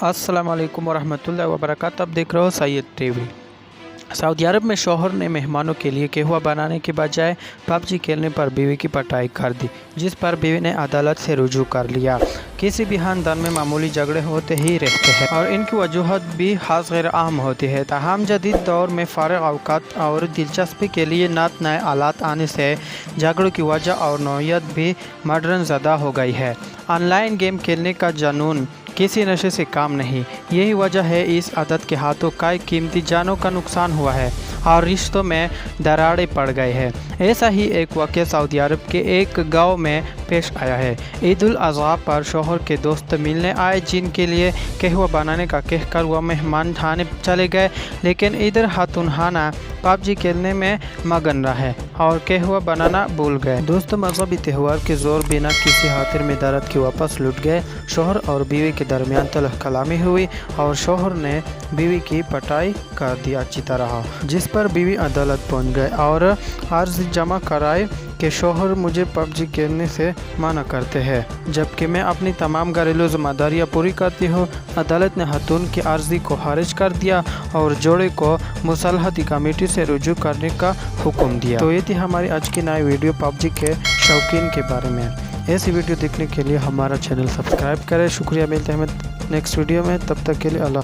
अस्सलाम वालेकुम वरहमतुल्लाहि वबरकातुहू। आप देख रहे हो सैयद टीवी। सऊदी अरब में शौहर ने मेहमानों के लिए कहवा बनाने के बजाय पबजी खेलने पर बीवी की पिटाई कर दी, जिस पर बीवी ने अदालत से रुजू कर लिया। किसी भी खानदान में मामूली झगड़े होते ही रहते हैं और इनकी वजूहत भी खास गैर आम होती है। ताहम जदीद दौर में फ़ारिग अवकात और दिलचस्पी के लिए नए आलात आने से झगड़ों की वजह और नौयत भी मॉडर्न ज़्यादा हो गई है। ऑनलाइन गेम खेलने का जुनून किसी नशे से काम नहीं, यही वजह है इस आदत के हाथों कई कीमती जानों का नुकसान हुआ है और रिश्तों में दरारें पड़ गए हैं। ऐसा ही एक वाक़या सऊदी अरब के एक गांव में पेश आया है। ईद उल अज़हा पर शौहर के दोस्त मिलने आए, जिनके लिए कहवा बनाने का कहकर वह मेहमान खाने चले गए, लेकिन इधर खातूनखाना पबजी खेलने में मगन रहे और कहवा बनाना भूल गए। दोस्तों, मजहबी त्यौहार के जोर बिना किसी खातिर में दर्द के वापस लौट गए। शौहर और बीवी के दरमियान तलख कलामी हुई और शौहर ने बीवी की पिटाई कर दी अच्छी तरह, जिस पर बीवी अदालत पहुंच गए और अर्ज जमा कराए कि शौहर मुझे पबजी खेलने से मना करते हैं, जबकि मैं अपनी तमाम घरेलू जिम्मेदारियाँ पूरी करती हूँ। अदालत ने खातून की अर्जी को खारिज कर दिया और जोड़े को मुसलहती कमेटी से रुजू करने का हुक्म दिया। तो ये थी हमारी आज की नई वीडियो पबजी के शौकीन के बारे में। ऐसी वीडियो देखने के लिए हमारा चैनल सब्सक्राइब करें। शुक्रिया, मिलते हैं नेक्स्ट वीडियो में, तब तक के लिए अल्लाह।